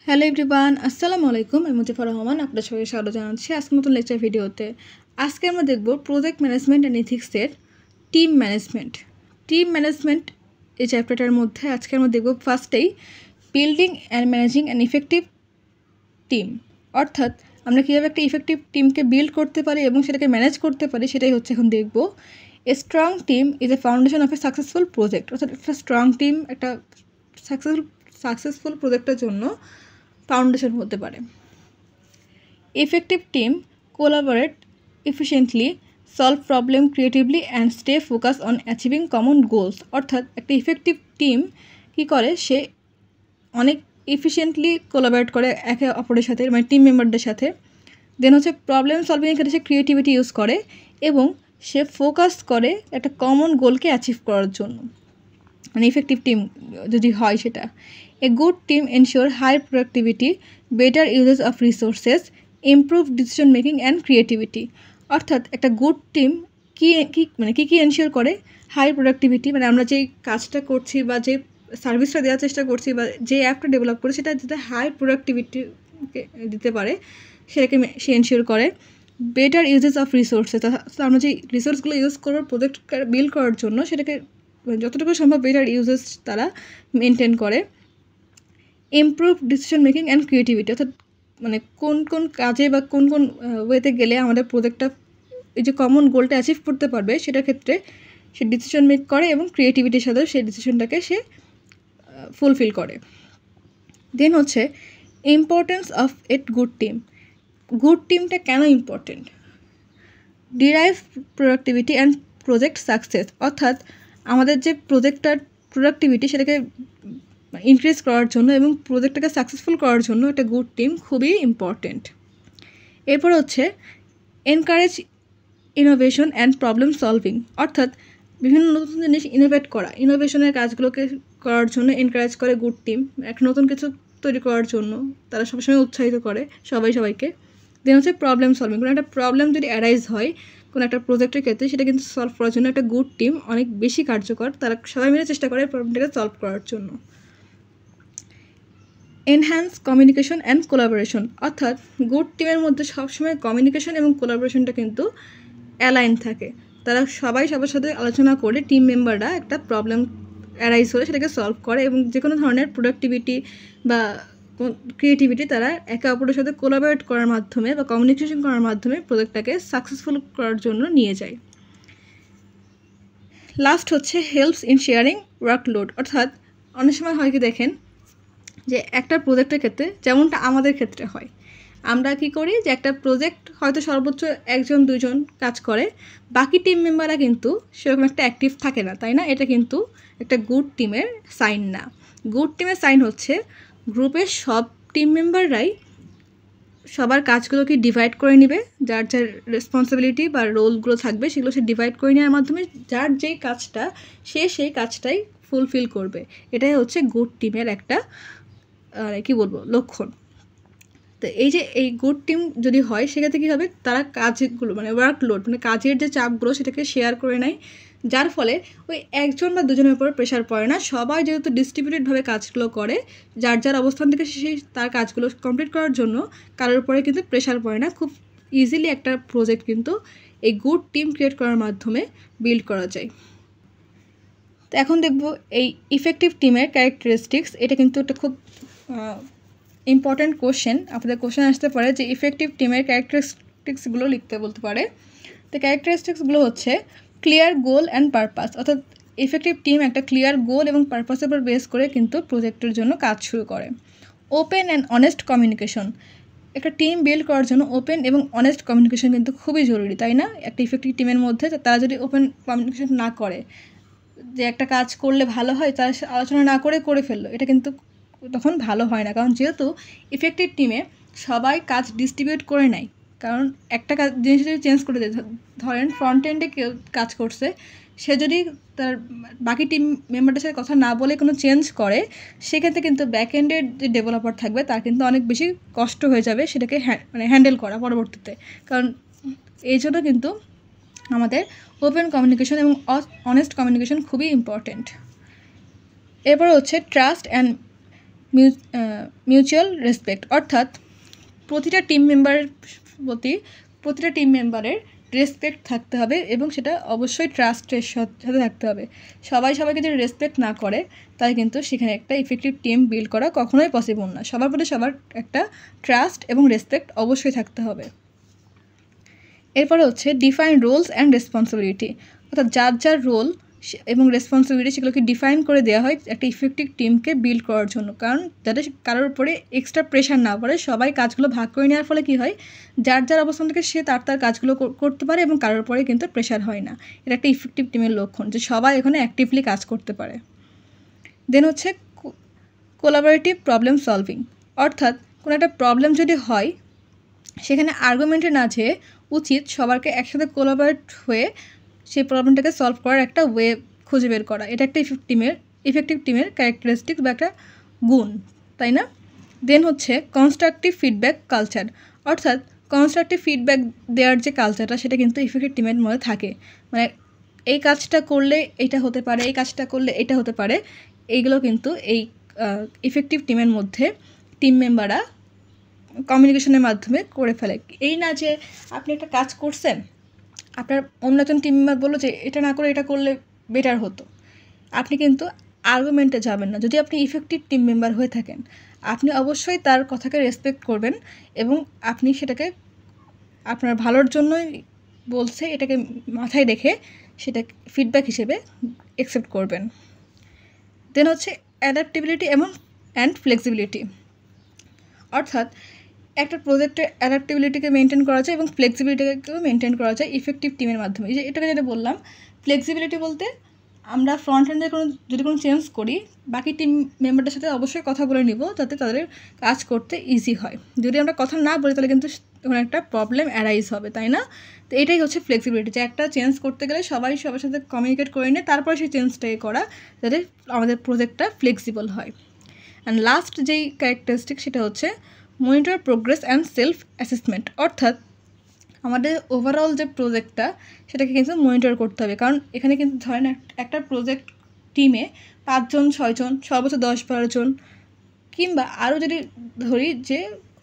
Hello everyone, আসসালামু আলাইকুম। আমি মুজিফুর রহমান, আপনাদের সবাইকে স্বাগত জানাচ্ছি আজকের মতন লেকচার ভিডিওতে। আজকে আমরা দেখব প্রজেক্ট ম্যানেজমেন্ট অ্যান্ড এথিক্সের টিম ম্যানেজমেন্ট। টিম ম্যানেজমেন্ট এই চ্যাপ্টারটার মধ্যে আজকে আমরা দেখব ফার্স্টেই building and managing an effective team, অর্থাৎ আমরা কীভাবে একটা ইফেক্টিভ টিমকে বিল্ড করতে পারি এবং সেটাকে ম্যানেজ করতে পারি সেটাই হচ্ছে এখন দেখব। A strong team is a foundation of a successful project, অর্থাৎ একটা স্ট্রং টিম একটা সাকসেসফুল প্রজেক্টের জন্য ফাউন্ডেশন হতে পারে। Effective team collaborate efficiently, solve problem creatively and stay focus on achieving common goals, অর্থাৎ একটা ইফেক্টিভ টিম কী করে, সে অনেক এফিশিয়েন্টলি কোলাবোরেট করে একে অপরের সাথে, মানে টিম মেম্বারদের সাথে। দেন হচ্ছে প্রবলেম সলভিংয়ের ক্ষেত্রে সে ক্রিয়েটিভিটি ইউজ করে এবং সে ফোকাস করে একটা কমন গোলকে অ্যাচিভ করার জন্য, মানে ইফেক্টিভ টিম যদি হয় সেটা। A good team ensure high productivity, better uses of resources, improved decision making and creativity, অর্থাৎ একটা গুড টিম কি এনশিওর করে, হাই প্রোডাক্টিভিটি, মানে আমরা যেই কাজটা করছি বা যে সার্ভিসটা দেওয়ার চেষ্টা করছি বা যে অ্যাপটা ডেভেলপ করে সেটা যাতে হাই প্রোডাক্টিভিটি দিতে পারে সেটাকে সে এনশিওর করে। বেটার ইউজেস অফ রিসোর্সেস, আমরা যে রিসোর্সগুলো ইউজ করবো প্রজেক্ট বিল্ড করার জন্য সেটাকে যতটুকু সম্ভব বেটার ইউজেস তারা মেনটেন করে। Improve decision making and creativity, অর্থাৎ মানে কোন কোন কাজে বা কোন কোন ওয়েতে গেলে আমাদের প্রজেক্টটা এই যে কমন গোলটা অ্যাচিভ করতে পারবে সেটার ক্ষেত্রে সে ডিসিশন মেক করে এবং ক্রিয়েটিভিটির সাথে সেই ডিসিশনটাকে সে ফুলফিল করে। দেন হচ্ছে importance of at good team. Good টিমটা কেন important? Derive productivity and project success, অর্থাৎ আমাদের যে প্রজেক্টটার প্রোডাক্টিভিটি সেটাকে ইনক্রিজ করার জন্য এবং প্রজেক্টটাকে সাকসেসফুল করার জন্য একটা গুড টিম খুবই ইম্পর্টেন্ট। এরপর হচ্ছে encourage innovation and problem solving, অর্থাৎ বিভিন্ন নতুন জিনিস ইনোভেট করা, ইনোভেশনের কাজগুলোকে করার জন্য এনকারেজ করে গুড টিম। একটা নতুন কিছু তৈরি করার জন্য তারা সবসময় উৎসাহিত করে সবাইকে। দেন হচ্ছে প্রবলেম সলভিং, কোনো একটা প্রবলেম যদি অ্যারাইজ হয় কোনো একটা প্রজেক্টের ক্ষেত্রে সেটা কিন্তু সলভ করার জন্য একটা গুড টিম অনেক বেশি কার্যকর, তারা সবাই মিলে চেষ্টা করে প্রবলেমটাকে সলভ করার জন্য। এনহ্যান্স কমিউনিকেশন অ্যান্ড কোলাবোরেশন, অর্থাৎ গুড টিমের মধ্যে সবসময় কমিউনিকেশন এবং কোলাবোরেশনটা কিন্তু অ্যালাইন থাকে, তারা সবার সাথে আলোচনা করে টিম মেম্বাররা একটা প্রবলেম অ্যারাইজ হলে সেটাকে সলভ করে এবং যে কোনো ধরনের প্রোডাক্টিভিটি বা ক্রিয়েটিভিটি তারা একে অপরের সাথে কোলাবোরেট করার মাধ্যমে বা কমিউনিকেশন করার মাধ্যমে প্রজেক্টটাকে সাকসেসফুল করার জন্য নিয়ে যায়। লাস্ট হচ্ছে হেল্পস ইন শেয়ারিং ওয়ার্কলোড, অর্থাৎ অনেক সময় হয় কি দেখেন যে একটা প্রজেক্টের ক্ষেত্রে যেমনটা আমাদের ক্ষেত্রে হয়, আমরা কি করি যে একটা প্রজেক্ট হয়তো সর্বোচ্চ 1-2 জন কাজ করে, বাকি টিম মেম্বাররা কিন্তু সেরকম একটা অ্যাক্টিভ থাকে না, তাই না? এটা কিন্তু একটা গুড টিমের সাইন না। গুড টিমের সাইন হচ্ছে গ্রুপের সব টিম মেম্বাররাই সবার কাজগুলোকে ডিভাইড করে নেবে, যার যার রেসপন্সিবিলিটি বা রোলগুলো থাকবে সেগুলো সে ডিভাইড করে নেওয়ার মাধ্যমে যার যেই কাজটা সে সেই কাজটাই ফুলফিল করবে। এটাই হচ্ছে গুড টিমের একটা লক্ষণ। তো এই যে এই গুড টিম যদি হয় সেক্ষেত্রে কী হবে, তারা কাজগুলো মানে ওয়ার্কলোড মানে কাজের যে চাপগুলো সেটাকে শেয়ার করে নেয়, যার ফলে ওই 1জন বা 2জনের উপর প্রেশার পড়ে না, সবাই যেহেতু ডিস্ট্রিবিউটেডভাবে কাজগুলো করে যার যার অবস্থান থেকে সেই তার কাজগুলো কমপ্লিট করার জন্য কারোর উপরে কিন্তু প্রেশার পড়ে না, খুব ইজিলি একটা প্রজেক্ট কিন্তু এই গুড টিম ক্রিয়েট করার মাধ্যমে বিল্ড করা যায়। তো এখন দেখব এই ইফেক্টিভ টিমের ক্যারেক্টারিস্টিক্স, এটা কিন্তু একটা খুব ইম্পর্ট্যান্ট কোশ্চেন, আপনাদের কোশ্চেন আসতে পারে যে ইফেক্টিভ টিমের ক্যারেক্টারিস্টিক্সগুলো লিখতে বলতে পারে। তো ক্যারেক্টারিস্টিক্সগুলো হচ্ছে ক্লিয়ার গোল অ্যান্ড পারপাস, অর্থাৎ ইফেক্টিভ টিম একটা ক্লিয়ার গোল এবং পারপাসের উপর বেস করে কিন্তু প্রজেক্টের জন্য কাজ শুরু করে। ওপেন অ্যান্ড অনেস্ট কমিউনিকেশন, একটা টিম বিল্ড করার জন্য ওপেন এবং অনেস্ট কমিউনিকেশন কিন্তু খুবই জরুরি, তাই না? একটা ইফেক্টিভ টিমের মধ্যে তারা যদি ওপেন কমিউনিকেশন না করে, যে একটা কাজ করলে ভালো হয় তার আলোচনা না করে ফেললো, এটা কিন্তু তখন ভালো হয় না, কারণ যেহেতু ইফেক্টিভ টিমে সবাই কাজ ডিস্ট্রিবিউট করে নেয়, কারণ একটা কাজ জিনিস যদি চেঞ্জ করে দেয়, ধরেন ফ্রন্ট এন্ডে কেউ কাজ করছে, সে যদি তার বাকি টিম মেম্বারদের সাথে কথা না বলে কোনো চেঞ্জ করে, সেক্ষেত্রে কিন্তু ব্যাক এন্ডের যে ডেভেলপার থাকবে তার কিন্তু অনেক বেশি কষ্ট হয়ে যাবে সেটাকে হ্যান্ডেল করা পরবর্তীতে, কারণ এই জন্য কিন্তু আমাদের ওপেন কমিউনিকেশন এবং অনেস্ট কমিউনিকেশন খুবই ইম্পর্টেন্ট। এরপর হচ্ছে ট্রাস্ট অ্যান্ড মিউচুয়াল রেসপেক্ট, অর্থাৎ প্রতিটা টিম মেম্বারের রেসপেক্ট থাকতে হবে এবং সেটা অবশ্যই ট্রাস্টের সাথে থাকতে হবে। সবাই সবাইকে যদি রেসপেক্ট না করে তাহলে কিন্তু সেখানে একটা ইফেক্টিভ টিম বিল্ড করা কখনোই পসিবল না। সবার প্রতি সবার একটা ট্রাস্ট এবং রেসপেক্ট অবশ্যই থাকতে হবে। এরপরে হচ্ছে ডিফাইন রোলস অ্যান্ড রেসপন্সিবিলিটি, অর্থাৎ যার রোল এবং রেসপন্সিবিলিটি সেগুলোকে ডিফাইন করে দেওয়া হয় একটা ইফেক্টিভ টিমকে বিল্ড করার জন্য, কারণ যাতে কারোর উপরে এক্সট্রা প্রেশার না পড়ে। সবাই কাজগুলো ভাগ করে নেওয়ার ফলে কী হয়, যার অবস্থান থেকে সে তার কাজগুলো করতে পারে এবং কারোর উপরে কিন্তু প্রেশার হয় না। এটা একটা ইফেক্টিভ টিমের লক্ষণ যে সবাই এখানে অ্যাক্টিভলি কাজ করতে পারে। দেন হচ্ছে কোলাবোরেটিভ প্রবলেম সলভিং, অর্থাৎ কোনো একটা প্রবলেম যদি হয় সেখানে আর্গুমেন্টে না যেয়ে উচিত সবাইকে একসাথে কোলাবোরেট হয়ে সেই প্রবলেমটাকে সলভ করার একটা ওয়ে খুঁজে বের করা। এটা একটা ইফেক্টিভ টিমের ক্যারেক্টারিস্টিক্স বা একটা গুণ, তাই না? দেন হচ্ছে কনস্ট্রাকটিভ ফিডব্যাক কালচার, অর্থাৎ কনস্ট্রাকটিভ ফিডব্যাক দেওয়ার যে কালচারটা সেটা কিন্তু ইফেক্টিভ টিমের মধ্যে থাকে। মানে এই কাজটা করলে এটা হতে পারে, এই কাজটা করলে এটা হতে পারে, এইগুলো কিন্তু এই ইফেক্টিভ টিমের মধ্যে টিম মেম্বাররা কমিউনিকেশনের মাধ্যমে করে ফেলে। এই না যে আপনি একটা কাজ করছেন, আপনার অন্য একজন টিম মেম্বার বললো যে এটা না করে এটা করলে বেটার হতো, আপনি কিন্তু আর্গুমেন্টে যাবেন না। যদি আপনি ইফেক্টিভ টিম মেম্বার হয়ে থাকেন আপনি অবশ্যই তার কথাকে রেসপেক্ট করবেন এবং আপনি সেটাকে আপনার ভালোর জন্যই বলছে এটাকে মাথায় রেখে সেটা ফিডব্যাক হিসেবে অ্যাকসেপ্ট করবেন। দেন হচ্ছে অ্যাডাপ্টেবিলিটি অ্যান্ড ফ্লেক্সিবিলিটি, অর্থাৎ একটা প্রজেক্টের অ্যাডাপ্টেবিলিটিকে মেনটেন করা যায় এবং ফ্লেক্সিবিলিটিকেও মেনটেন করা যায় ইফেক্টিভ টিমের মাধ্যমে। এই যে এটাকে যেটা বললাম ফ্লেক্সিবিলিটি বলতে আমরা ফ্রন্ট এন্ডে যদি কোনো চেঞ্জ করি বাকি টিম মেম্বারদের সাথে অবশ্যই কথা বলে নিব যাতে তাদের কাজ করতে ইজি হয়। যদি আমরা কথা না বলি তাহলে কিন্তু ওখানে একটা প্রবলেম অ্যারাইজ হবে, তাই না? তো এটাই হচ্ছে ফ্লেক্সিবিলিটি, যে একটা চেঞ্জ করতে গেলে সবাই সবার সাথে কমিউনিকেট করে নিয়ে তারপরে সেই চেঞ্জটাকে করা যাতে আমাদের প্রজেক্টটা ফ্লেক্সিবল হয়। অ্যান্ড লাস্ট যেই ক্যারেক্টারিস্টিক সেটা হচ্ছে monitor progress and self assessment, অর্থাৎ আমাদের ওভারঅল যে প্রজেক্টটা সেটাকে কিন্তু মনিটর করতে হবে। কারণ এখানে কিন্তু ধরেন একটা প্রজেক্ট টিমে 5 জন 6 জন সর্বোচ্চ 10-12 জন কিংবা আরও যদি ধরি যে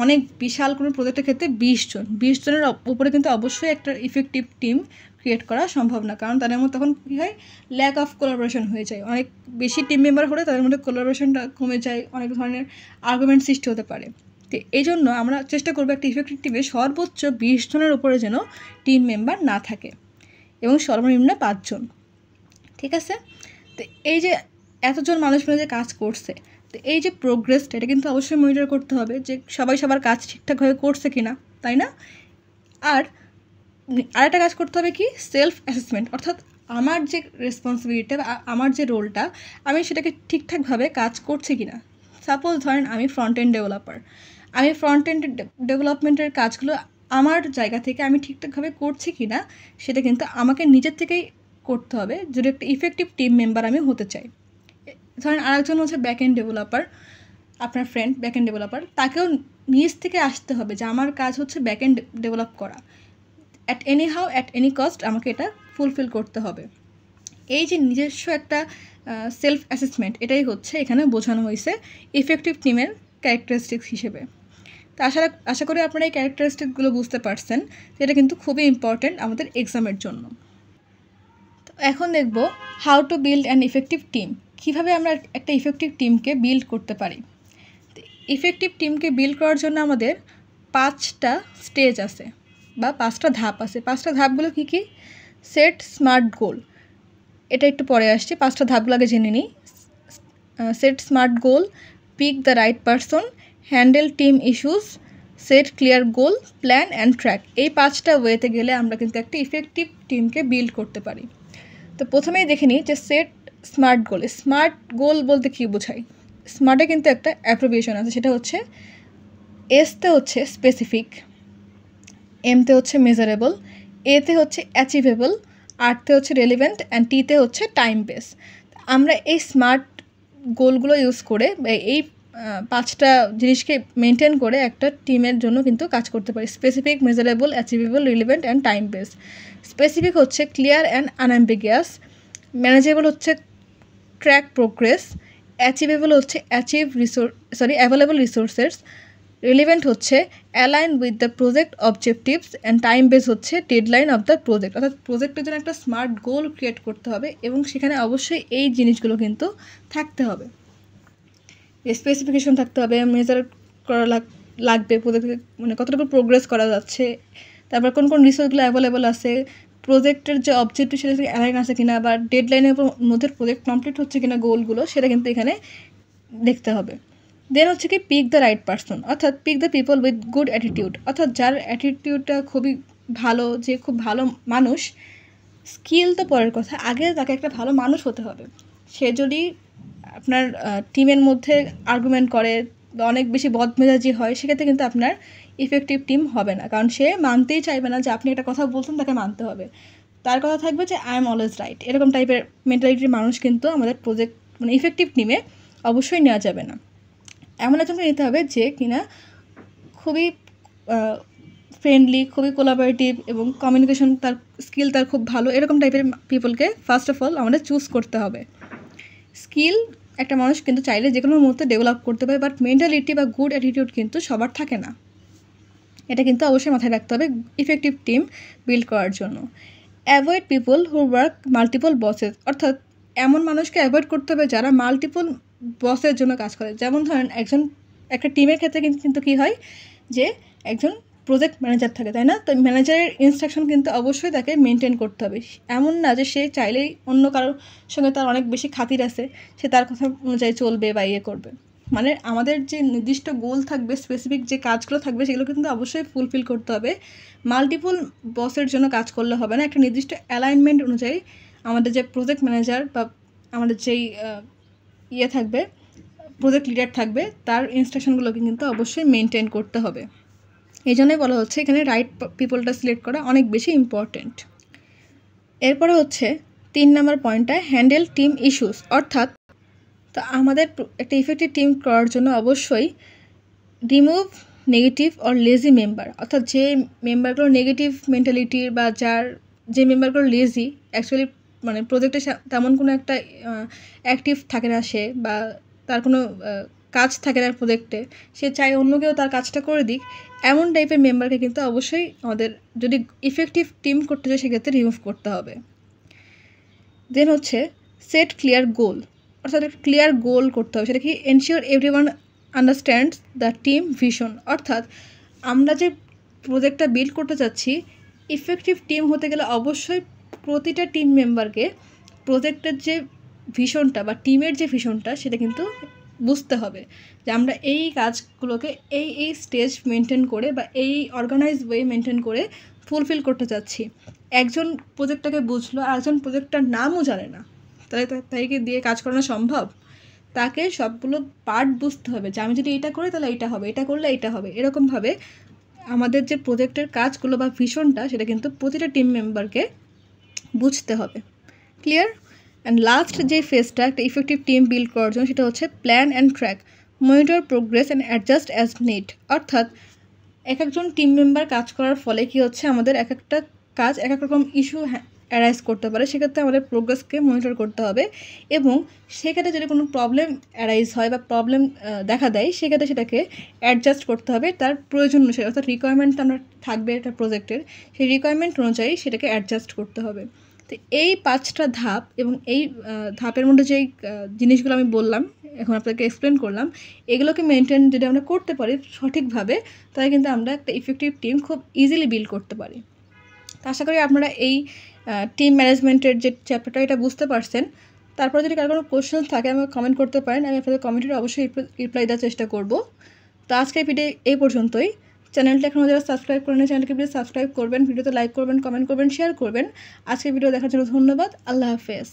অনেক বিশাল কোনো প্রজেক্টের ক্ষেত্রে 20 জনের উপরে কিন্তু অবশ্যই একটা ইফেক্টিভ টিম ক্রিয়েট করা সম্ভব না, কারণ তাদের মধ্যে তখন কী হয়, ল্যাক অফ কোলাবোরেশন হয়ে যায়। অনেক বেশি টিম মেম্বার হলে তাদের মধ্যে কোলাবোরেশনটা কমে যায়, অনেক ধরনের আর্গুমেন্ট সৃষ্টি হতে পারে। তো এই জন্য আমরা চেষ্টা করবো একটা ইফেক্টিভ টিমে সর্বোচ্চ 20 জনের উপরে যেন টিম মেম্বার না থাকে এবং সর্বনিম্ন 5 জন, ঠিক আছে? তো এই যে এতজন মানুষ মিলে যে কাজ করছে, তো এই যে প্রোগ্রেসটা এটা কিন্তু অবশ্যই মনিটর করতে হবে যে সবাই সবার কাজ ঠিকঠাকভাবে করছে কিনা, তাই না? আর আরেকটা কাজ করতে হবে কি, সেলফ অ্যাসেসমেন্ট, অর্থাৎ আমার যে রেসপন্সিবিলিটি বা আমার যে রোলটা আমি সেটাকে ঠিকঠাকভাবে কাজ করছি কিনা। সাপোজ ধরেন আমি ফ্রন্ট এন্ড ডেভেলপার, আমি ফ্রন্ট এন্ড ডেভেলপমেন্টের কাজগুলো আমার জায়গা থেকে আমি ঠিকঠাকভাবে করছি কিনা সেটা কিন্তু আমাকে নিজের থেকেই করতে হবে যদি একটা ইফেক্টিভ টিম মেম্বার আমি হতে চাই। ধরেন আরেকজন হচ্ছে ব্যাক এন্ড ডেভেলপার, আপনার ফ্রেন্ড ব্যাক এন্ড ডেভেলপার, তাকেও নিজ থেকে আসতে হবে যে আমার কাজ হচ্ছে ব্যাক এন্ড ডেভেলপ করা, অ্যাট এনি কস্ট আমাকে এটা ফুলফিল করতে হবে। এই যে নিজস্ব একটা সেলফ অ্যাসেসমেন্ট এটাই হচ্ছে এখানে বোঝানো হয়েছে ইফেক্টিভ টিমের ক্যারেক্টারিস্টিক্স হিসেবে। তো আশা করি আপনারা এই ক্যারেক্টারিস্টিকগুলো বুঝতে পারছেন, এটা কিন্তু খুবই ইম্পর্ট্যান্ট আমাদের এক্সামের জন্য। তো এখন দেখব how to build an effective team, কীভাবে আমরা একটা ইফেক্টিভ টিমকে বিল্ড করতে পারি। ইফেক্টিভ টিমকে বিল্ড করার জন্য আমাদের 5টা স্টেজ আছে বা 5টা ধাপ আছে। 5টা ধাপগুলো কী কী? সেট স্মার্ট গোল, এটা একটু পরে আসছে, 5টা ধাপগুলো আগে জেনে নিই। Set smart goal, pick the right person, handle team issues, set clear goal, plan and track. এই 5টা ওয়েতে গেলে আমরা কিন্তু একটা ইফেক্টিভ টিমকে বিল্ড করতে পারি। তো প্রথমেই দেখে নিই যে সেট স্মার্ট গোল। স্মার্ট গোল বলতে কী বোঝায়? স্মার্টে কিন্তু একটা অ্যাপ্রোভিয়েশন আছে, সেটা হচ্ছে এসতে হচ্ছে স্পেসিফিক, এমতে হচ্ছে মেজারেবল, এতে হচ্ছে অ্যাচিভেবল, আরতে হচ্ছে রেলিভেন্ট অ্যান্ড টিতে হচ্ছে টাইম বেস। আমরা এই স্মার্ট গোলগুলো ইউজ করে এই 5টা জিনিসকে মেনটেন করে একটা টিমের জন্য কিন্তু কাজ করতে পারি। Specific, measurable, achievable, relevant and time base. Specific হচ্ছে ক্লিয়ার অ্যান্ড আনঅ্যাম্বিগিয়াস, ম্যানেজেবল হচ্ছে ট্র্যাক প্রোগ্রেস, অ্যাচিভেবল হচ্ছে অ্যাভেলেবল রিসোর্সেস, রিলেভেন্ট হচ্ছে align with the project objectives, and time base হচ্ছে ডেডলাইন অফ দ্য প্রজেক্ট। অর্থাৎ প্রজেক্টের জন্য একটা স্মার্ট গোল ক্রিয়েট করতে হবে এবং সেখানে অবশ্যই এই জিনিসগুলো কিন্তু থাকতে হবে। স্পেসিফিকেশন থাকতে হবে, মেজার করা লাগবে প্রজেক্টে, মানে কতটুকু প্রোগ্রেস করা যাচ্ছে, তারপর কোন কোন রিসোর্সগুলো অ্যাভেলেবল আছে, প্রজেক্টের যে অবজেক্টিভ সেটা থেকে অ্যালাইন আছে কিনা, বা ডেডলাইনের মধ্যে প্রজেক্ট কমপ্লিট হচ্ছে কিনা গোলগুলো, সেটা কিন্তু এখানে দেখতে হবে। দেন হচ্ছে কি পিক দ্য রাইট পারসন, অর্থাৎ pick the people with good attitude, অর্থাৎ যার অ্যাটিটিউডটা খুবই ভালো, যে খুব ভালো মানুষ। স্কিল তো পরের কথা, আগে তাকে একটা ভালো মানুষ হতে হবে। সে যদি আপনার টিমের মধ্যে আর্গুমেন্ট করে বা অনেক বেশি বদমেজাজি হয়, সেক্ষেত্রে কিন্তু আপনার ইফেক্টিভ টিম হবে না, কারণ সে মানতেই চাইবে না যে আপনি একটা কথা বলছেন তাকে মানতে হবে। তার কথা থাকবে যে আই এম অলওয়েজ রাইট, এরকম টাইপের মেন্টালিটির মানুষ কিন্তু আমাদের প্রজেক্ট মানে ইফেক্টিভ টিমে অবশ্যই নেওয়া যাবে না। এমন একজনকে নিতে হবে যে কিনা খুবই ফ্রেন্ডলি, খুবই কোলাবোরেটিভ এবং কমিউনিকেশন তার স্কিল তার খুব ভালো, এরকম টাইপের পিপলকে ফার্স্ট অফ অল আমাদের চুজ করতে হবে। স্কিল একটা মানুষ কিন্তু চাইলে যে কোনো মুহূর্তে ডেভেলপ করতে পারে, বাট মেন্টালিটি বা গুড অ্যাটিটিউড কিন্তু সবার থাকে না। এটা কিন্তু অবশ্যই মাথায় রাখতে হবে ইফেক্টিভ টিম বিল্ড করার জন্য। Avoid people who work multiple buses, অর্থাৎ এমন মানুষকে অ্যাভয়েড করতে হবে যারা মাল্টিপল বসের জন্য কাজ করে। যেমন ধরেন একটা টিমের ক্ষেত্রে কিন্তু কী হয় যে একজন প্রজেক্ট ম্যানেজার থাকে, তাই না? তো ম্যানেজারের ইনস্ট্রাকশন কিন্তু অবশ্যই তাকে মেনটেন করতে হবে। এমন না যে সে চাইলেই অন্য কারোর সঙ্গে তার অনেক বেশি খাতির আছে, সে তার কথা অনুযায়ী চলবে বা ইয়ে করবে। মানে আমাদের যে নির্দিষ্ট গোল থাকবে, স্পেসিফিক যে কাজগুলো থাকবে, সেগুলো কিন্তু অবশ্যই ফুলফিল করতে হবে। মাল্টিপল বসের জন্য কাজ করলে হবে না। একটা নির্দিষ্ট অ্যালাইনমেন্ট অনুযায়ী আমাদের যে প্রজেক্ট ম্যানেজার বা আমাদের যেই থাকবে, প্রজেক্ট লিডার থাকবে, তার ইনস্ট্রাকশনগুলোকে কিন্তু অবশ্যই মেনটেন করতে হবে। এই জন্যই বলা হচ্ছে এখানে রাইট পিপলটা সিলেক্ট করা অনেক বেশি ইম্পর্ট্যান্ট। এরপরে হচ্ছে 3 নম্বর পয়েন্টটা হ্যান্ডেল টিম ইস্যুস, অর্থাৎ তো আমাদের একটা ইফেক্টিভ টিম করার জন্য অবশ্যই remove negative or lazy member, অর্থাৎ যে মেম্বারগুলো নেগেটিভ মেন্টালিটির বা যে মেম্বারগুলো লেজি, অ্যাকচুয়ালি মানে প্রজেক্টে তেমন কোনো একটা অ্যাক্টিভ থাকে না সে, বা তার কোনো কাজ থাকে না প্রজেক্টে, সে চায় অন্য কেউ তার কাজটা করে দিক, এমন টাইপের মেম্বারকে কিন্তু অবশ্যই আমাদের যদি ইফেক্টিভ টিম করতে চাই সেক্ষেত্রে রিমুভ করতে হবে। দেন হচ্ছে সেট ক্লিয়ার গোল, অর্থাৎ একটা ক্লিয়ার গোল করতে হবে। সেটা কি ensure everyone understands the team vision, অর্থাৎ আমরা যে প্রজেক্টটা বিল্ড করতে চাচ্ছি, ইফেক্টিভ টিম হতে গেলে অবশ্যই প্রতিটা টিম মেম্বারকে প্রজেক্টের যে ভিশনটা বা টিমের যে ভিশনটা সেটা কিন্তু বুঝতে হবে, যে আমরা এই কাজগুলোকে এই স্টেজ মেনটেন করে বা এই অর্গানাইজ ওয়ে মেনটেন করে ফুলফিল করতে চাচ্ছি। একজন প্রজেক্টটাকে বুঝলো আর একজন প্রজেক্টটার নামও জানে না, তাহলে তাইকে দিয়ে কাজ করানো সম্ভব? তাকে সবগুলো পার্ট বুঝতে হবে, যে আমি যদি এটা করি তাহলে এটা হবে, এটা করলে এটা হবে, এরকমভাবে আমাদের যে প্রজেক্টের কাজগুলো বা ভিশনটা সেটা কিন্তু প্রতিটা টিম মেম্বারকে বুঝতে হবে। ক্লিয়ার? অ্যান্ড লাস্ট যে ফেজটা একটা ইফেক্টিভ টিম বিল্ড করার জন্য, সেটা হচ্ছে plan and track, monitor progress and adjust as need, অর্থাৎ একজন টিম মেম্বার কাজ করার ফলে কি হচ্ছে, আমাদের এক একটা কাজ এক এক রকম ইস্যু অ্যারাইজ করতে পারে, সেক্ষেত্রে আমাদের প্রোগ্রেসকে মনিটর করতে হবে এবং সেক্ষেত্রে যদি কোনো প্রবলেম অ্যারাইজ হয় বা প্রবলেম দেখা দেয়, সেক্ষেত্রে সেটাকে অ্যাডজাস্ট করতে হবে তার প্রয়োজন অনুসারে, অর্থাৎ রিকোয়ারমেন্ট আমরা থাকবে একটা প্রজেক্টের, সেই রিকোয়ারমেন্ট অনুযায়ী সেটাকে অ্যাডজাস্ট করতে হবে। তো এই 5টা ধাপ এবং এই ধাপের মধ্যে যেই জিনিসগুলো আমি বললাম, এখন আপনাকে এক্সপ্লেন করলাম, এগুলোকে মেনটেন যদি আমরা করতে পারি সঠিকভাবে, তাহলে কিন্তু আমরা একটা ইফেক্টিভ টিম খুব ইজিলি বিল্ড করতে পারি। তো আশা করি আপনারা এই টিম ম্যানেজমেন্টের যে চ্যাপ্টারটা এটা বুঝতে পারছেন। তারপরে যদি কারো কোনো কোয়েশ্চেন থাকে আমাকে কমেন্ট করতে পারেন, আমি আপনাদের কমেন্টের অবশ্যই রিপ্লাই দেওয়ার চেষ্টা করব। তো আজকের ভিডিও এই পর্যন্তই। চ্যানেলটা এখনও যারা সাবস্ক্রাইব করেন, চ্যানেলকে প্লিজ সাবস্ক্রাইব করবেন, ভিডিওতে লাইক করবেন, কমেন্ট করবেন, শেয়ার করবেন। আজকের ভিডিও দেখার জন্য ধন্যবাদ। আল্লাহ হাফেজ।